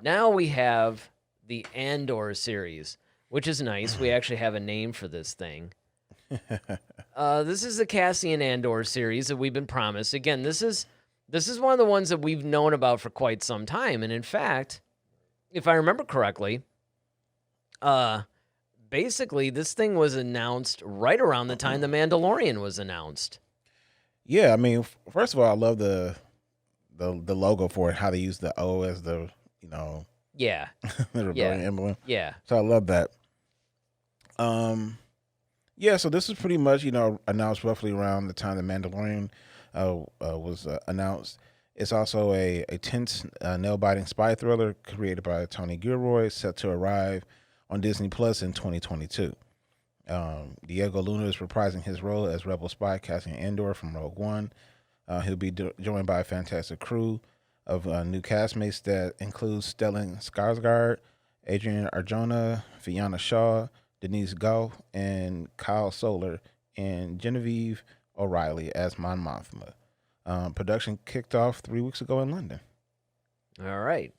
Now we have the Andor series, which is nice. We actually have a name for this thing. This is the Cassian Andor series that we've been promised. Again, this is one of the ones that we've known about for quite some time. And in fact, if I remember correctly, basically this thing was announced right around the time The Mandalorian was announced. Yeah, I mean, first of all, I love the logo for it, how they use the O as the Yeah. the rebellion emblem. Yeah. So I love that. Yeah, so this is pretty much announced roughly around the time the Mandalorian was announced. It's also a tense, nail-biting spy thriller created by Tony Gilroy, set to arrive on Disney Plus in 2022. Diego Luna is reprising his role as rebel spy Cassian Andor from Rogue One. He'll be joined by a fantastic crew of new castmates that includes Stellan Skarsgård, Adrian Arjona, Fiona Shaw, Denise Gough, and Kyle Soler, and Genevieve O'Reilly as Mon Mothma. Production kicked off 3 weeks ago in London. All right.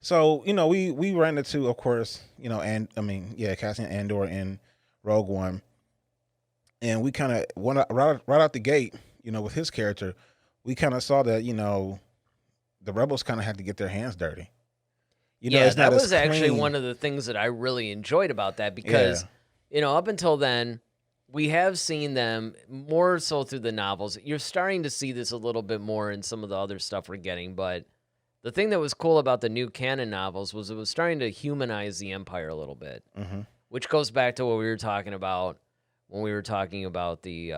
So, we ran into, of course, Cassian Andor in Rogue One. And we kind of, right out the gate, with his character, we kind of saw that, the rebels kind of had to get their hands dirty. That was actually one of the things that I really enjoyed about that because, up until then, we have seen them more so through the novels. You're starting to see this a little bit more in some of the other stuff we're getting, but the thing that was cool about the new canon novels was it was starting to humanize the Empire a little bit, which goes back to what we were talking about when we were talking about the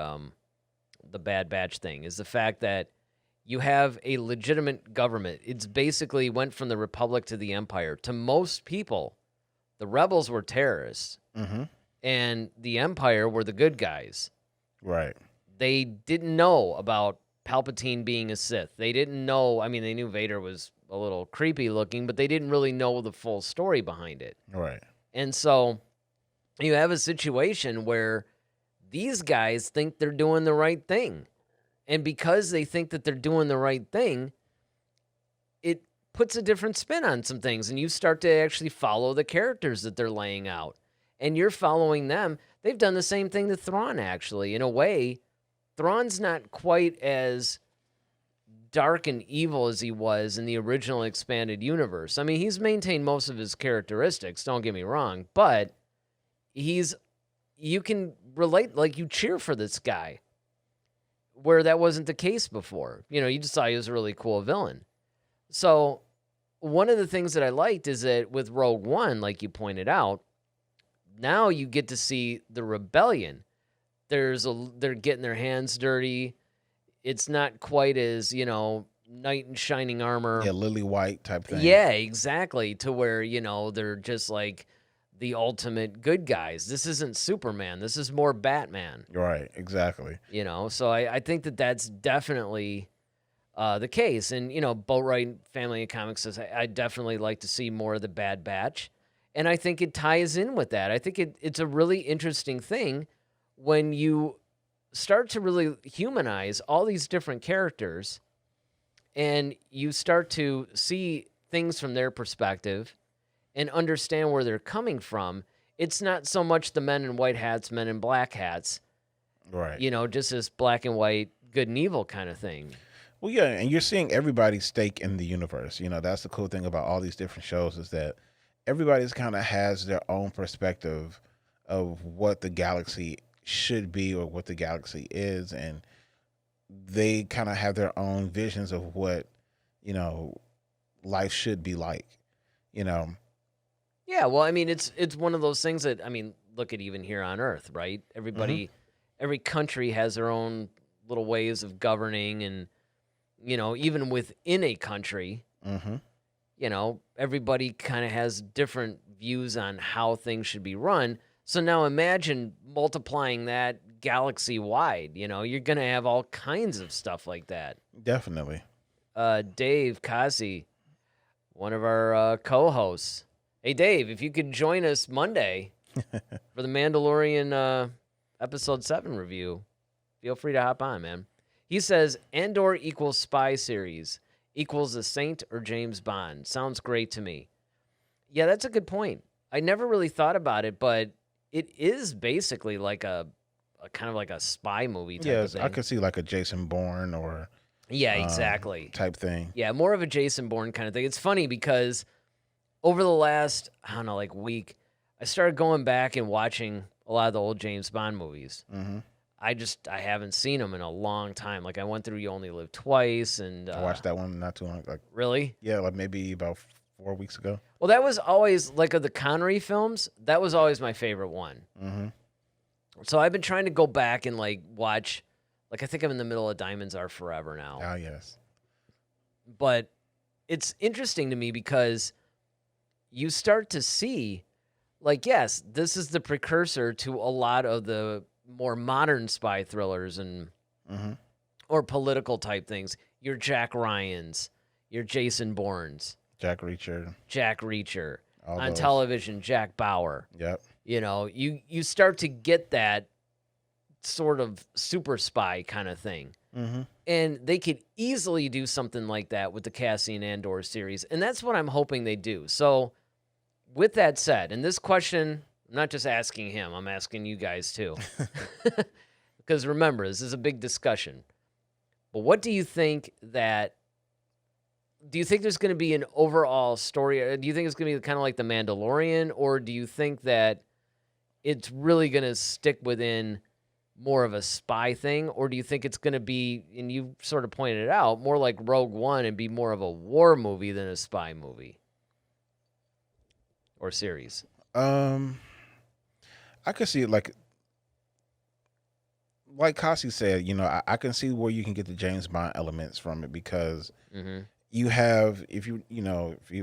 Bad Batch thing, is the fact that you have a legitimate government. It's basically went from the Republic to the Empire. To most people, the rebels were terrorists, and the Empire were the good guys. Right. They didn't know about Palpatine being a Sith. They didn't know. I mean, they knew Vader was a little creepy looking, but they didn't really know the full story behind it. Right. And so you have a situation where these guys think they're doing the right thing. And because they think that they're doing the right thing, it puts a different spin on some things. And you start to actually follow the characters that they're laying out. And you're following them. They've done the same thing to Thrawn, actually. In a way, Thrawn's not quite as dark and evil as he was in the original expanded universe. I mean, he's maintained most of his characteristics, don't get me wrong. But you can relate, like you cheer for this guy, where that wasn't the case before. You just thought he was a really cool villain. So one of the things that I liked is that with Rogue One, like you pointed out, now you get to see the rebellion. They're getting their hands dirty. It's not quite as, knight in shining armor. Yeah, lily white type thing. Yeah, exactly. To where, they're just like the ultimate good guys. This isn't Superman. This is more Batman. Right, exactly. So I think that that's definitely the case. And, Boatwright Family of Comics says, I definitely like to see more of the Bad Batch. And I think it ties in with that. I think it's a really interesting thing when you start to really humanize all these different characters and you start to see things from their perspective and understand where they're coming from. It's not so much the men in white hats, men in black hats. Right. Just this black and white, good and evil kind of thing. Well, yeah, and you're seeing everybody's stake in the universe. That's the cool thing about all these different shows is that everybody's kind of has their own perspective of what the galaxy should be or what the galaxy is, and they kind of have their own visions of what, life should be like, Yeah, well, I mean, it's one of those things that, I mean, look at even here on Earth, right? Everybody, every country has their own little ways of governing, and, even within a country, everybody kind of has different views on how things should be run. So now imagine multiplying that galaxy-wide, you're going to have all kinds of stuff like that. Definitely. Dave Cassi, one of our co-hosts. Hey, Dave, if you could join us Monday for the Mandalorian Episode 7 review, feel free to hop on, man. He says, Andor equals spy series. equals a saint or James Bond. Sounds great to me. Yeah, that's a good point. I never really thought about it, but it is basically like a kind of like a spy movie type of thing. I could see like a Jason Bourne or exactly type thing. Yeah, more of a Jason Bourne kind of thing. It's funny because over the last, I don't know, like week, I started going back and watching a lot of the old James Bond movies. Mm-hmm. I haven't seen them in a long time. Like I went through You Only Live Twice, and I watched that one not too long. Like really? Yeah, like maybe about 4 weeks ago. Well, that was always like of the Connery films. That was always my favorite one. Mm-hmm. So I've been trying to go back and like watch. Like I think I'm in the middle of Diamonds Are Forever now. Oh yes. But it's interesting to me because you start to see, like, yes, this is the precursor to a lot of the more modern spy thrillers and or political type things. Your Jack Ryans, your Jason Bournes, Jack Reacher, on those. Television, Jack Bauer. Yep. You know, you start to get that sort of super spy kind of thing. Mm-hmm. And they could easily do something like that with the Cassian Andor series. And that's what I'm hoping they do. So with that said, and this question, I'm not just asking him, I'm asking you guys too. Because remember, this is a big discussion. But what do you think there's going to be an overall story? Do you think it's going to be kind of like The Mandalorian? Or do you think that it's really going to stick within more of a spy thing? Or do you think it's going to be, and you sort of pointed it out, more like Rogue One and be more of a war movie than a spy movie or series? I could see it like Cassie said, you know, I can see where you can get the James Bond elements from it because you have,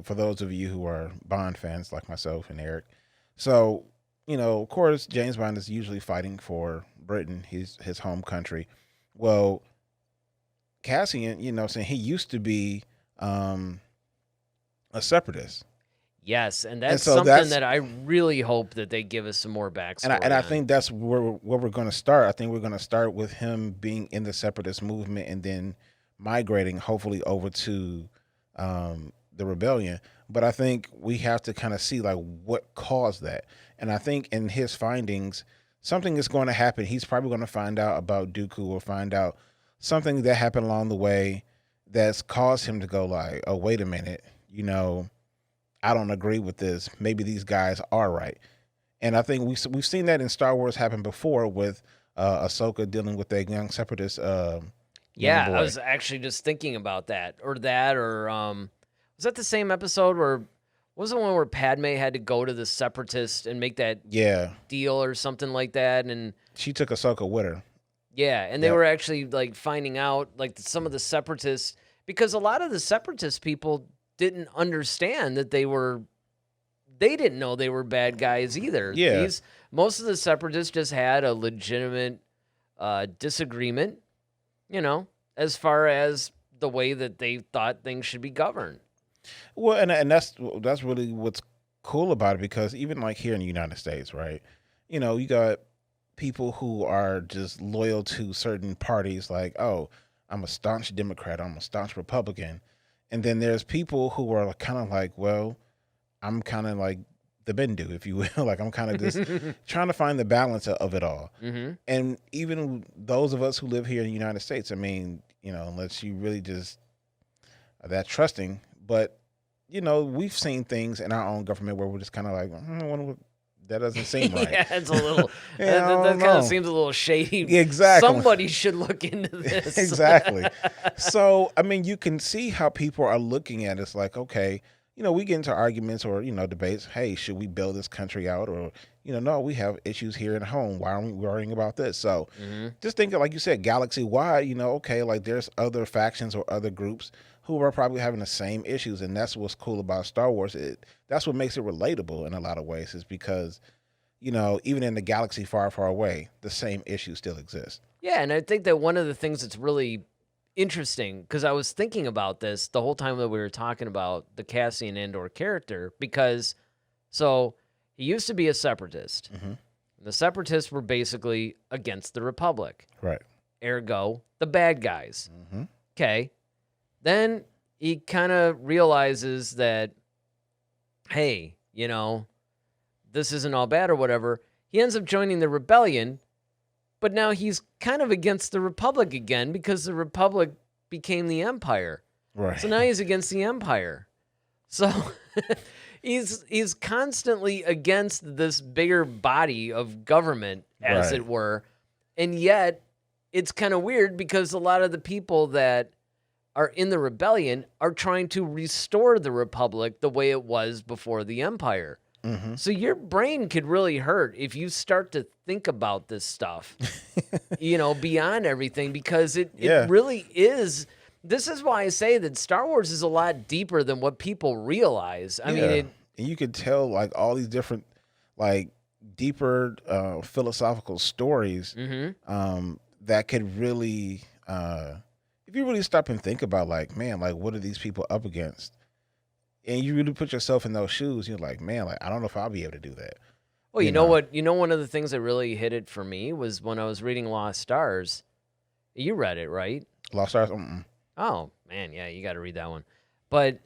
for those of you who are Bond fans like myself and Eric, so, you know, of course, James Bond is usually fighting for Britain, his home country. Well, Cassian, you know, saying he used to be a separatist. Yes, and that's something that I really hope that they give us some more backstory. And I think that's where we're going to start. I think we're going to start with him being in the separatist movement and then migrating, hopefully, over to the rebellion. But I think we have to kind of see like what caused that. And I think in his findings, something is going to happen. He's probably going to find out about Dooku or find out something that happened along the way that's caused him to go like, oh, wait a minute, you know, I don't agree with this. Maybe these guys are right. And I think we've seen that in Star Wars happen before with Ahsoka dealing with that young separatist. Yeah, I was actually just thinking about that. Or was that the same episode where, was it one where Padme had to go to the separatists and make that deal or something like that? And she took Ahsoka with her. Yeah, and they were actually like finding out like some of the separatists, because a lot of the separatist people didn't understand that they didn't know they were bad guys either. Yeah. Most of the separatists just had a legitimate disagreement, you know, as far as the way that they thought things should be governed. Well, and that's really what's cool about it, because even like here in the United States, right? You know, you got people who are just loyal to certain parties, like, oh, I'm a staunch Democrat, I'm a staunch Republican. And then there's people who are kind of like, well, I'm kind of like the Bendu, if you will. Like, I'm kind of just trying to find the balance of it all. Mm-hmm. And even those of us who live here in the United States, I mean, you know, unless you really just are that trusting. But, you know, we've seen things in our own government where we're just kind of like, I wonder what, that doesn't seem right. Yeah, it's a little, that kind of seems a little shady. Exactly. Somebody should look into this. Exactly. So, I mean, you can see how people are looking at it. It's like, okay, you know, we get into arguments or, you know, debates. Hey, should we bail this country out? Or, you know, no, we have issues here at home. Why aren't we worrying about this? So just think of, like you said, galaxy-wide, you know, okay, like there's other factions or other groups who are probably having the same issues. And that's what's cool about Star Wars. That's what makes it relatable in a lot of ways, is because, you know, even in the galaxy far, far away, the same issues still exist. Yeah, and I think that one of the things that's really interesting, because I was thinking about this the whole time that we were talking about the Cassian Andor character, because so he used to be a separatist. Mm-hmm. The separatists were basically against the Republic. Right. Ergo, the bad guys. Mm-hmm. Okay. Then he kind of realizes that, hey, this isn't all bad or whatever. He ends up joining the rebellion, but now he's kind of against the Republic again because the Republic became the Empire. Right. So now he's against the Empire. So he's constantly against this bigger body of government, as it were. And yet it's kind of weird because a lot of the people that are in the rebellion are trying to restore the Republic the way it was before the Empire. Mm-hmm. So your brain could really hurt if you start to think about this stuff, beyond everything, because it really is. This is why I say that Star Wars is a lot deeper than what people realize. I mean, and you could tell like all these different, like deeper philosophical stories that could really, if you really stop and think about, like, man, like what are these people up against? And you really put yourself in those shoes, you're like, man, like I don't know if I'll be able to do that. Well, you know what? One of the things that really hit it for me was when I was reading Lost Stars. You read it, right? Lost Stars? Mm-mm. Oh, man, yeah, you got to read that one. But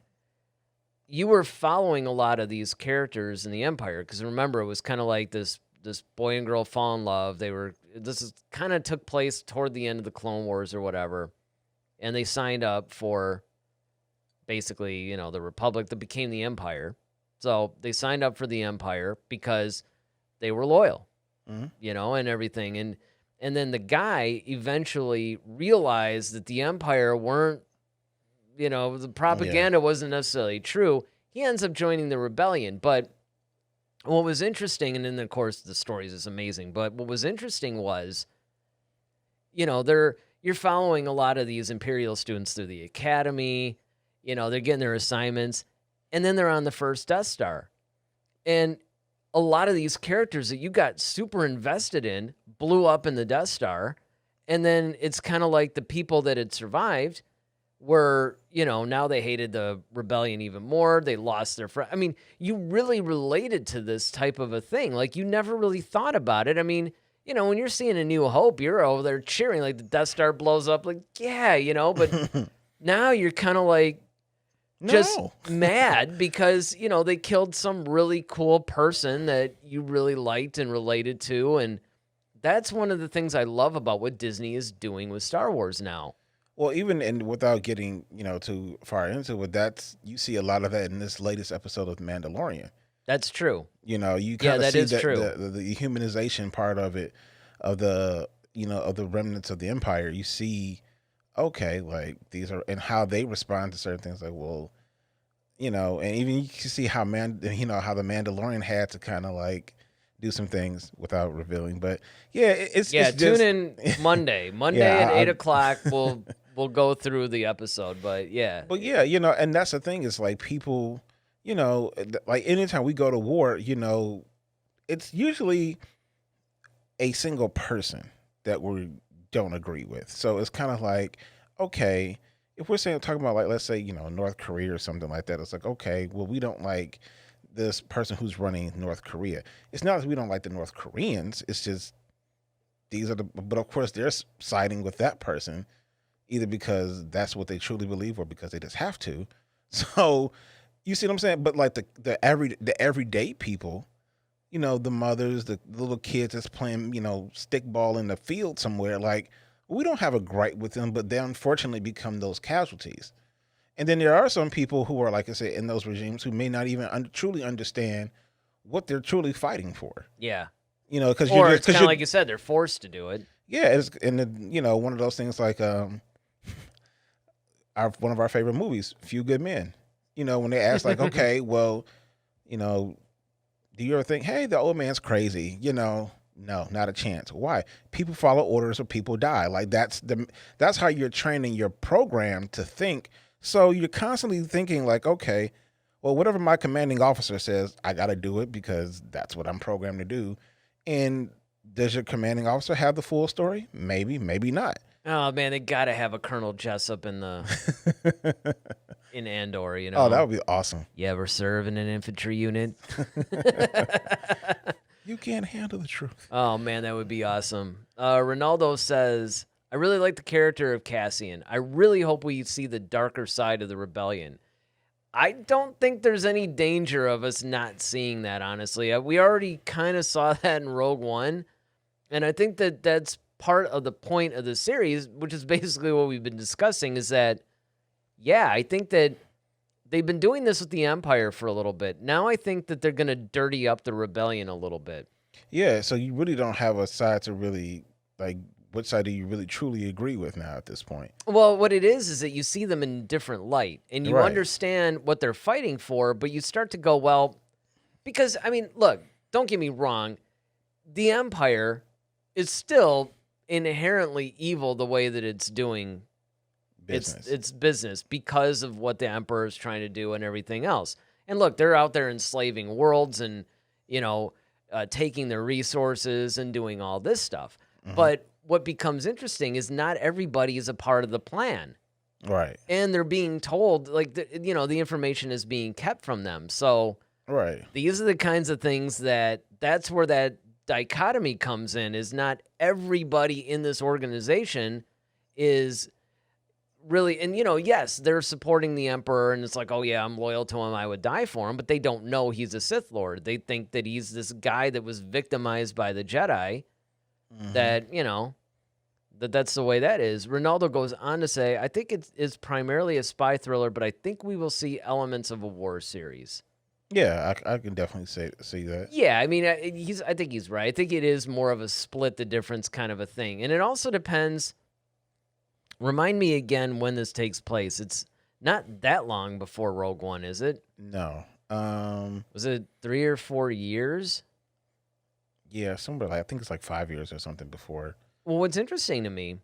you were following a lot of these characters in the Empire, because remember, it was kind of like this boy and girl fall in love. This kind of took place toward the end of the Clone Wars or whatever, and they signed up for basically, the Republic that became the Empire. So they signed up for the Empire because they were loyal, and everything. And then the guy eventually realized that the Empire weren't, the propaganda wasn't necessarily true. He ends up joining the rebellion. But what was interesting, and then, of course, the stories is amazing, but what was interesting was, you're following a lot of these Imperial students through the academy. They're getting their assignments, and then they're on the first Death Star. And a lot of these characters that you got super invested in blew up in the Death Star. And then it's kind of like the people that had survived were, now they hated the rebellion even more. They lost their friend. I mean, you really related to this type of a thing. Like, you never really thought about it. I mean, when you're seeing A New Hope, you're over there cheering, like the Death Star blows up. Like, yeah, but now you're kind of like, just mad because, they killed some really cool person that you really liked and related to. And that's one of the things I love about what Disney is doing with Star Wars now. Well, even without getting, too far into it, you see a lot of that in this latest episode of Mandalorian. That's true. You kind of see the humanization part of it, of the remnants of the Empire. You see, okay, like these are, and how they respond to certain things, like, well, and even you can see how how the Mandalorian had to kind of like do some things without revealing. But it's tune in Monday at 8:00. We'll go through the episode, but and that's the thing, is like people, like anytime we go to war, it's usually a single person that we don't agree with. So it's kind of like, okay, if we're talking about, like, let's say, North Korea or something like that, it's like, okay, well, we don't like this person who's running North Korea. It's not that we don't like the North Koreans. It's just but of course they're siding with that person either because that's what they truly believe or because they just have to. So you see what I'm saying? But like the everyday people, the mothers, the little kids that's playing, stickball in the field somewhere, like, we don't have a gripe with them, but they unfortunately become those casualties. And then there are some people who are, like I said, in those regimes who may not even truly understand what they're truly fighting for. Yeah. Because it's kind of like you said, they're forced to do it. Yeah, one of those things like one of our favorite movies, Few Good Men. When they ask, like, okay, well, do you ever think, hey, the old man's crazy? No, not a chance. Why? People follow orders or people die. Like, that's how you're training your program to think. So you're constantly thinking like, okay, well, whatever my commanding officer says, I got to do it because that's what I'm programmed to do. And does your commanding officer have the full story? Maybe, maybe not. Oh man, they got to have a Colonel Jessup in Andor, Oh, that would be awesome. You ever serve in an infantry unit? You can't handle the truth. Oh, man, that would be awesome. Ronaldo says, I really like the character of Cassian. I really hope we see the darker side of the rebellion. I don't think there's any danger of us not seeing that, honestly. We already kind of saw that in Rogue One, and I think that that's part of the point of the series, which is basically what we've been discussing, is that, yeah, I think that they've been doing this with the Empire for a little bit. Now I think that they're going to dirty up the rebellion a little bit. Yeah, so you really don't have a side to really, like, which side do you really truly agree with now at this point? Well, what it is that you see them in different light, and you Right. understand what they're fighting for, but you start to go, well, because, I mean, look, don't get me wrong, the Empire is still inherently evil the way that it's doing Business. It's business because of what the Emperor is trying to do and everything else. And look, they're out there enslaving worlds and, taking their resources and doing all this stuff. Mm-hmm. But what becomes interesting is not everybody is a part of the plan. Right. And they're being told, like, the information is being kept from them. So right. These are the kinds of things that's where that dichotomy comes in, is not everybody in this organization is really, and yes, they're supporting the Emperor, and it's like, oh yeah, I'm loyal to him, I would die for him, but they don't know he's a Sith Lord. They think that he's this guy that was victimized by the Jedi, that, that's the way that is. Ronaldo goes on to say, I think it's primarily a spy thriller, but I think we will see elements of a war series. Yeah, I can definitely see that. Yeah, I mean, I think he's right. I think it is more of a split the difference kind of a thing. And it also depends. Remind me again when this takes place. It's not that long before Rogue One, is it? No. Was it 3 or 4 years? Yeah, somewhere I think it's like 5 years or something before. Well, what's interesting to me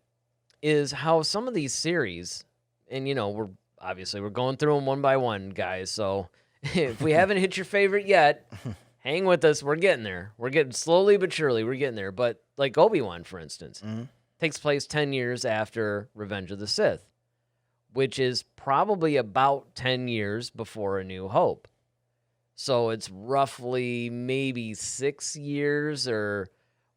is how some of these series, and we're going through them one by one, guys. So if we haven't hit your favorite yet, hang with us. We're getting there. We're getting slowly but surely. We're getting there. But like Obi-Wan, for instance. Mm-hmm. Takes place 10 years after Revenge of the Sith, which is probably about 10 years before A New Hope. So it's roughly maybe 6 years or,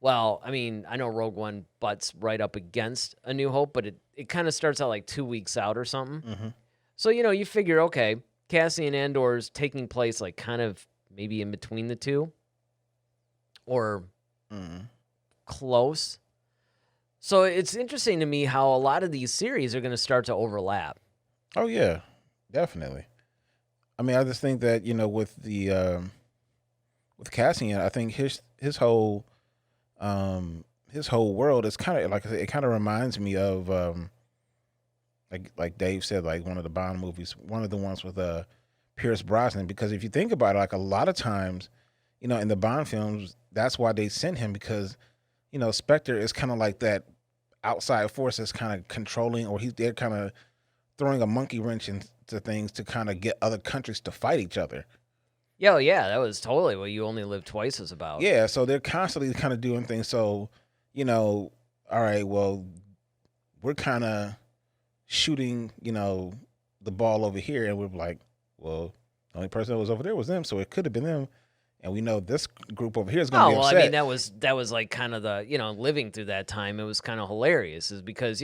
well, I mean, I know Rogue One butts right up against A New Hope, but it kind of starts out like 2 weeks out or something. Mm-hmm. So, you figure, okay, Cassian Andor is taking place like kind of maybe in between the two or close. So it's interesting to me how a lot of these series are going to start to overlap. Oh yeah, definitely. I mean, I just think that with the with Cassian, I think his whole world is kind of like it kind of reminds me of like Dave said, like one of the Bond movies, one of the ones with Pierce Brosnan. Because if you think about it, like a lot of times, in the Bond films, that's why they send him, because Spectre is kind of like that outside force that's kind of controlling, or they're kind of throwing a monkey wrench into things to kind of get other countries to fight each other. Yeah, that was totally what You Only Live Twice is about. Yeah, so they're constantly kind of doing things. So, all right, well, we're kind of shooting, the ball over here, and we're like, well, the only person that was over there was them, so it could have been them. And we know this group over here is going to be upset. I mean, that was like kind of the, living through that time, it was kind of hilarious, is because,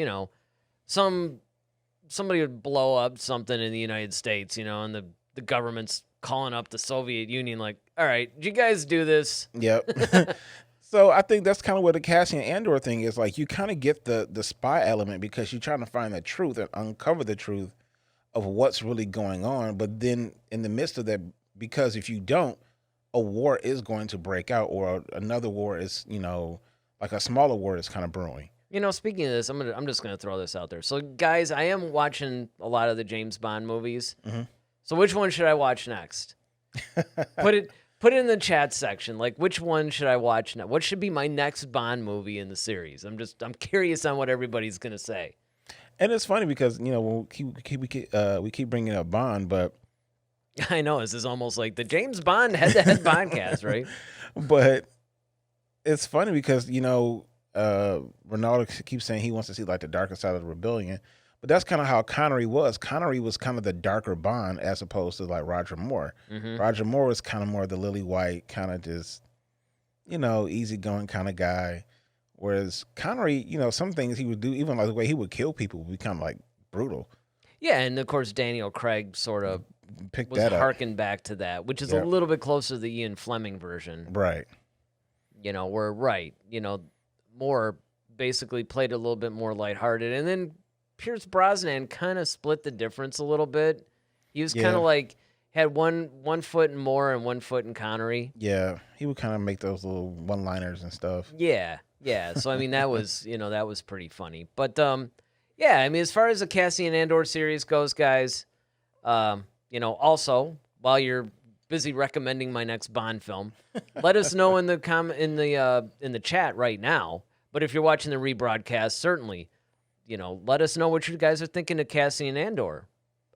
somebody would blow up something in the United States, and the government's calling up the Soviet Union like, all right, did you guys do this? Yep. So I think that's kind of what the Cassian Andor thing is. Like, you kind of get the spy element because you're trying to find the truth and uncover the truth of what's really going on. But then in the midst of that, because if you don't, a war is going to break out, or another war is, like a smaller war is kind of brewing. Speaking of this, I'm just gonna throw this out there. So, guys, I am watching a lot of the James Bond movies. Mm-hmm. So, which one should I watch next? Put it in the chat section. Like, which one should I watch now? What should be my next Bond movie in the series? I'm curious on what everybody's gonna say. And it's funny because we keep bringing up Bond, but I know this is almost like the James Bond head-to-head podcast, right? But it's funny because Ronaldo keeps saying he wants to see like the darker side of the rebellion, but that's kind of how Connery was. Connery was kind of the darker Bond as opposed to like Roger Moore. Mm-hmm. Roger Moore was kind of more the lily white, kind of just easygoing kind of guy. Whereas Connery, some things he would do, even like the way he would kill people, would be kind of like brutal. Yeah, and of course Daniel Craig sort of picked that up, harkened back to that, which is a little bit closer to the Ian Fleming version, right? More basically played a little bit more lighthearted, and then Pierce Brosnan kind of split the difference a little bit. He was kind of like had one foot in Moore and 1 foot in Connery. Yeah, he would kind of make those little one-liners and stuff. Yeah. So I mean, that was that was pretty funny. But I mean, as far as the Cassian Andor series goes, guys, also while you're busy recommending my next Bond film, let us know in the chat right now. But if you're watching the rebroadcast, certainly, let us know what you guys are thinking of Cassian Andor.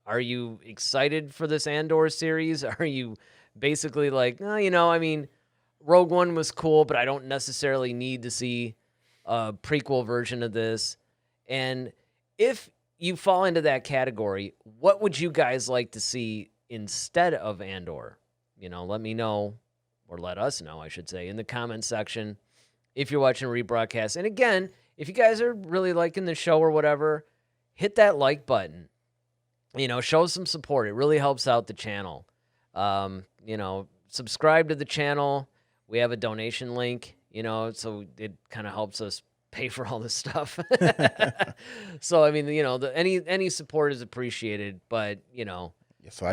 Are you excited for this Andor series? Are you basically like, I mean, Rogue One was cool, but I don't necessarily need to see a prequel version of this? And if you fall into that category, what would you guys like to see instead of Andor? Let me know, or let us know, I should say, in the comment section if you're watching a rebroadcast. And again, if you guys are really liking the show or whatever, hit that like button. Show some support. It really helps out the channel. Subscribe to the channel. We have a donation link, so it kind of helps us pay for all this stuff. So, I mean, any support is appreciated, but, no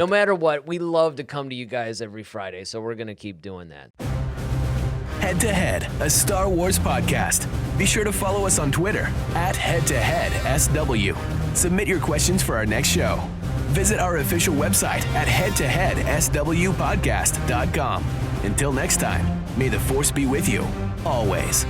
matter what, we love to come to you guys every Friday, so we're going to keep doing that. Head to Head, a Star Wars podcast. Be sure to follow us on Twitter @HeadToHeadSW. Submit your questions for our next show. Visit our official website at headtoheadswpodcast.com. Until next time, may the Force be with you, always.